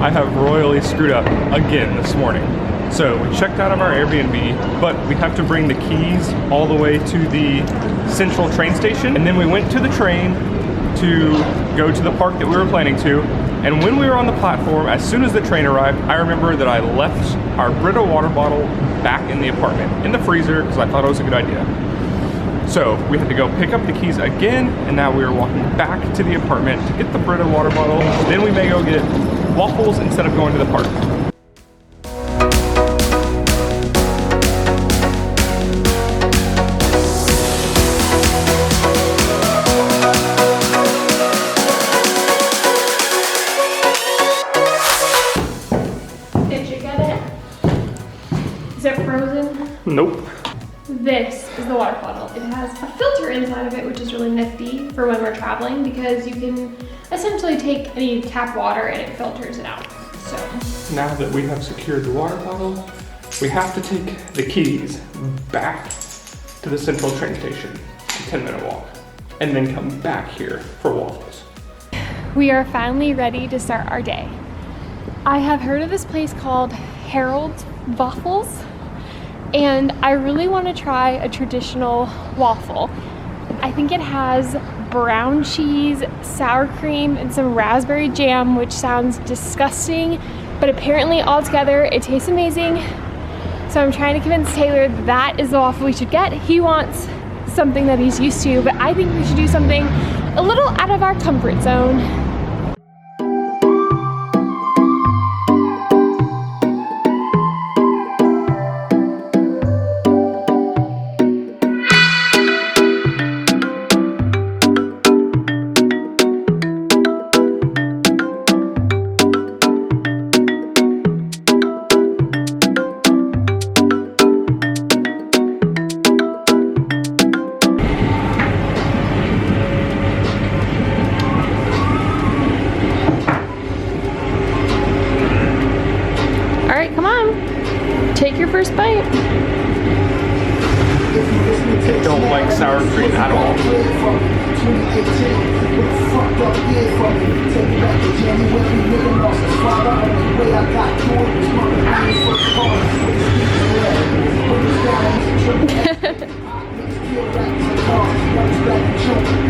I have royally screwed up again this morning. So we checked out of our Airbnb, but we have to bring the keys all the way to the central train station. And then we went to the train to go to the park that we were planning to. And when we were on the platform, as soon as the train arrived, I remember that I left our Brita water bottle back in the apartment, in the freezer, because I thought it was a good idea. So we had to go pick up the keys again, and now we are walking back to the apartment to get the Brita water bottle. Then we may go get Waffles instead of going to the park. Is it frozen? Nope. This is the water bottle. It has a filter inside of it, which is really nifty for when we're traveling because you can essentially take any tap water and it filters it out. So now that we have secured the water bottle, we have to take the keys back to the central train station, a 10-minute walk, and then come back here for Waffles. We are finally ready to start our day. I have heard of this place called Harold's Waffles, and I really want to try a traditional waffle. I think it has brown cheese, sour cream, and some raspberry jam, which sounds disgusting, but apparently all together it tastes amazing. So I'm trying to convince Taylor that is the waffle we should get. He wants something that he's used to, but I think we should do something a little out of our comfort zone. Take your first bite. I don't like sour cream at all.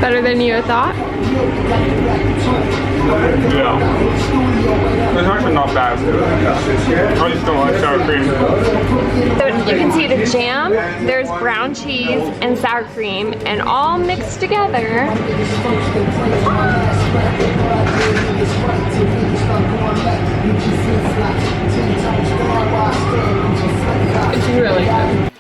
Better than you thought? Yeah. It's actually not bad. I just don't like sour cream. So you can see the jam, there's brown cheese and sour cream, and all mixed together. It's really good.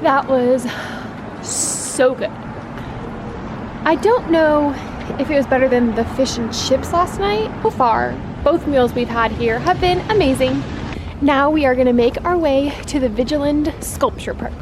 That was so good. I don't know if it was better than the fish and chips last night. So far, both meals we've had here have been amazing. Now we are going to make our way to the Vigeland Sculpture Park.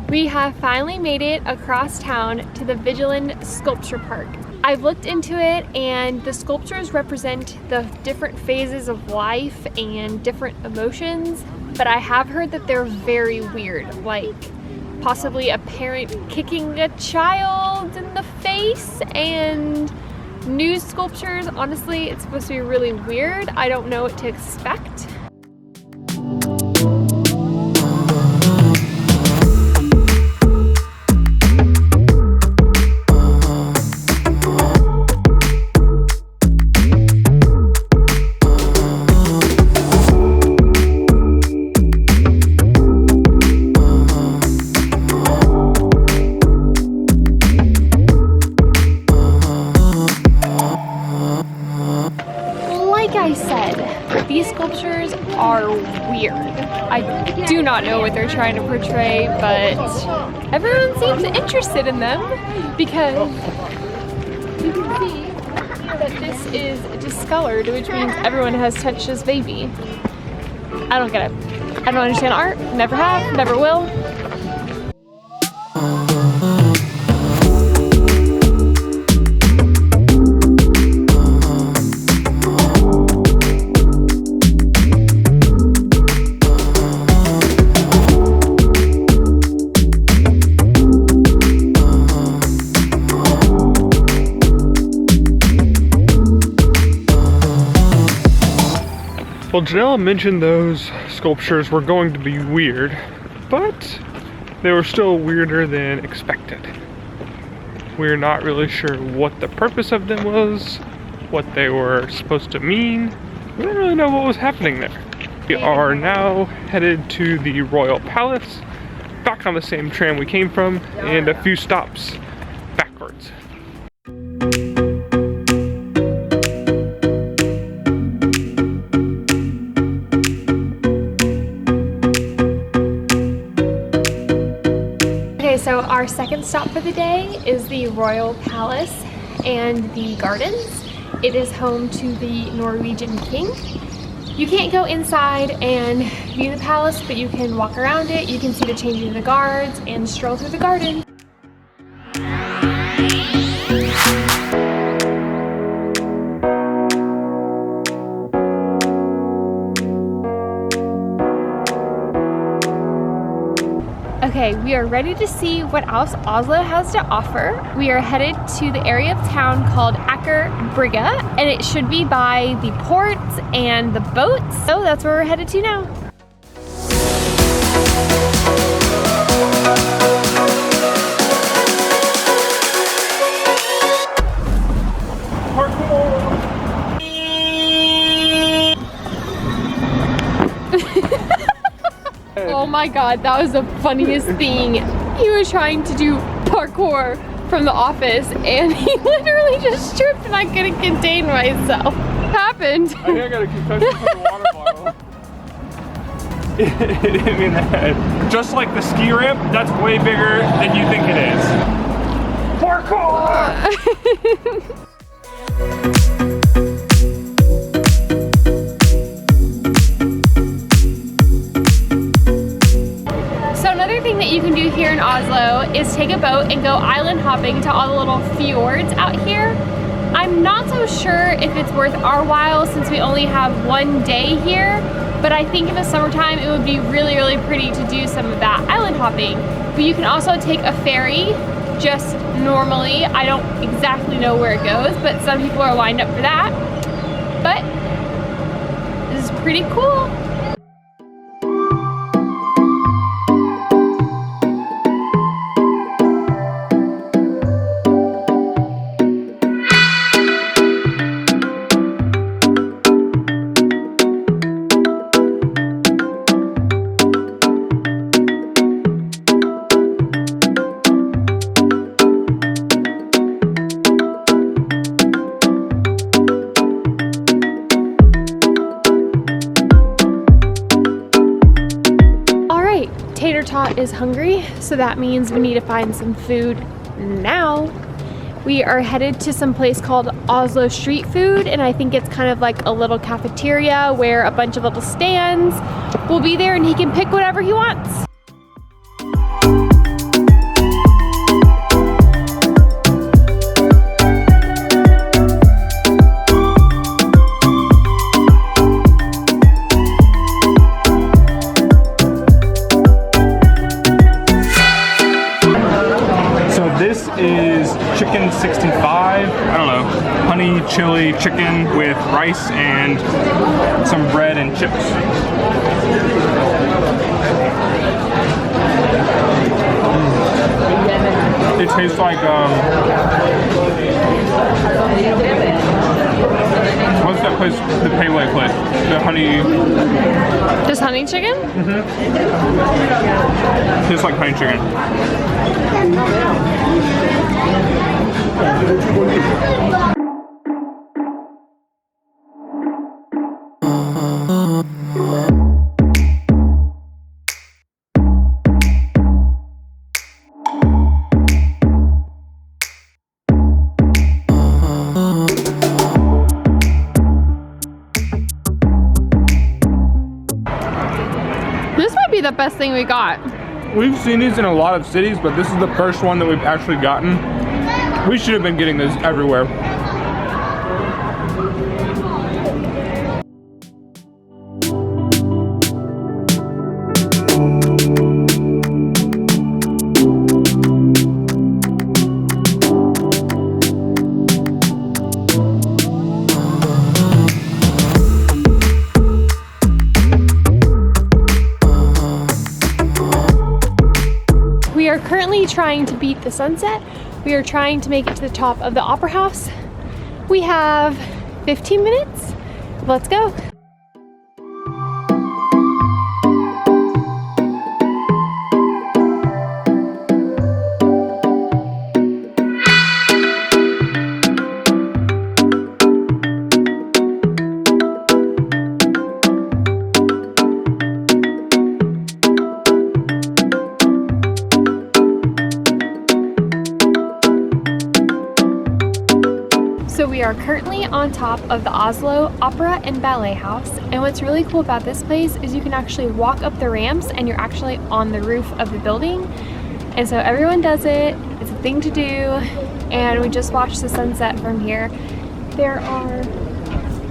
We have finally made it across town to the Vigeland Sculpture Park. I've looked into it, and the sculptures represent the different phases of life and different emotions, but I have heard that they're very weird, like possibly a parent kicking a child in the face, and nude sculptures. Honestly, it's supposed to be really weird. I don't know what to expect. These sculptures are weird. I do not know what they're trying to portray, but everyone seems interested in them because you can see that this is discolored, which means everyone has touched this baby. I don't get it. I don't understand art. Never have, never will. Well, Janelle mentioned those sculptures were going to be weird, but they were still weirder than expected. We're not really sure what the purpose of them was, what they were supposed to mean. We don't really know what was happening there. We are now headed to the Royal Palace, back on the same tram we came from, and a few stops backwards. Okay, so our second stop for the day is the Royal Palace and the gardens. It is home to the Norwegian king. You can't go inside and view the palace, but you can walk around it. You can see the changing of the guards and stroll through the garden. Okay, we are ready to see what else Oslo has to offer. We are headed to the area of town called Aker Brygge, and it should be by the ports and the boats. So that's where we're headed to now. Oh my god, that was the funniest thing. He was trying to do parkour from The Office and he literally just tripped and I couldn't contain myself. What happened? I think I got a concussion from the water bottle. It hit me in the head. Just like the ski ramp, that's way bigger than you think it is. Parkour! Thing that you can do here in Oslo is take a boat and go island hopping to all the little fjords out here. I'm not so sure if it's worth our while since we only have one day here, but I think in the summertime it would be really, really pretty to do some of that island hopping. But you can also take a ferry just normally. I don't exactly know where it goes, but some people are lined up for that. But this is pretty cool. Tater Tot is hungry, so that means we need to find some food now. We are headed to some place called Oslo Street Food, and I think it's kind of like a little cafeteria where a bunch of little stands will be there and he can pick whatever he wants. This is chicken 65, I don't know, honey chili chicken with rice and some bread and chips. It tastes like, what's that place, the Payway place? The honey... Just honey chicken? Mm-hmm. Tastes like honey chicken. This might be the best thing we got. We've seen these in a lot of cities, but this is the first one that we've actually gotten. We should have been getting this everywhere. are currently trying to beat the sunset. We are trying to make it to the top of the Opera House. We have 15 minutes. Let's go. So we are currently on top of the Oslo Opera and Ballet House, and what's really cool about this place is you can actually walk up the ramps and you're actually on the roof of the building. And so everyone does it, it's a thing to do, and we just watched the sunset from here. There are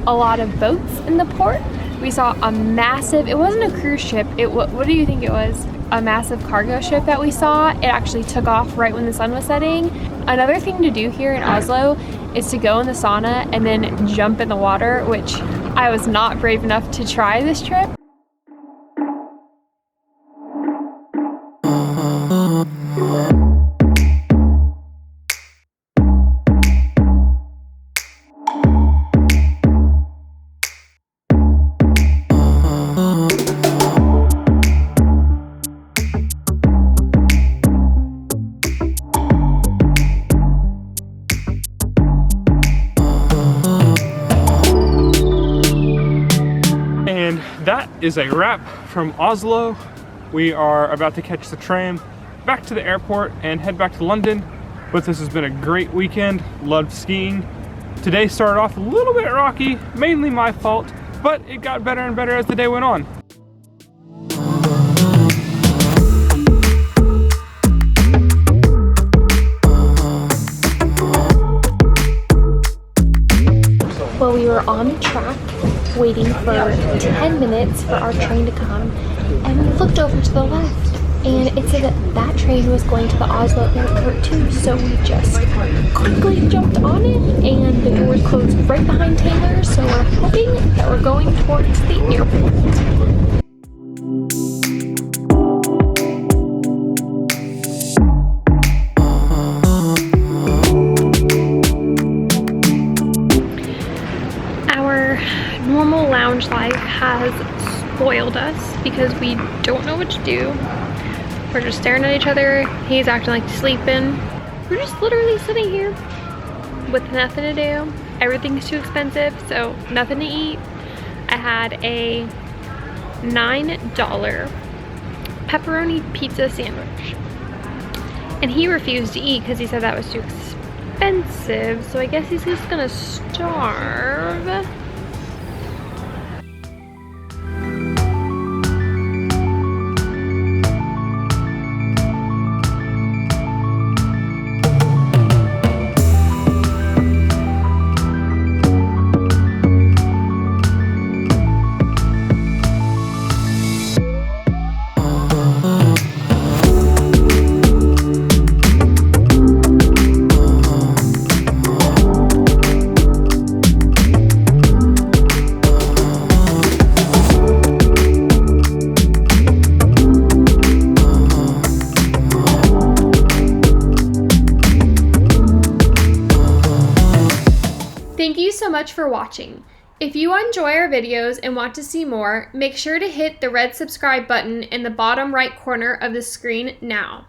a lot of boats in the port. We saw a massive, it wasn't a cruise ship, what do you think it was? A massive cargo ship that we saw. It actually took off right when the sun was setting. Another thing to do here in Oslo is to go in the sauna and then jump in the water, which I was not brave enough to try this trip. That is a wrap from Oslo. We are about to catch the tram back to the airport and head back to London. But this has been a great weekend. Loved skiing. Today started off a little bit rocky, mainly my fault, but it got better and better as the day went on. Well, we were on the track waiting for 10 minutes for our train to come, and we looked over to the left and it said that that train was going to the Oslo airport too, so we just quickly jumped on it, and the doors closed right behind Taylor, so we're hoping that we're going towards the airport. Normal lounge life has spoiled us because we don't know what to do. We're just staring at each other. He's acting like he's sleeping. We're just literally sitting here with nothing to do. Everything's too expensive, so nothing to eat. I had a $9 pepperoni pizza sandwich, and he refused to eat because he said that was too expensive, so I guess he's just gonna starve. Thank you so much for watching. If you enjoy our videos and want to see more, make sure to hit the red subscribe button in the bottom right corner of the screen now.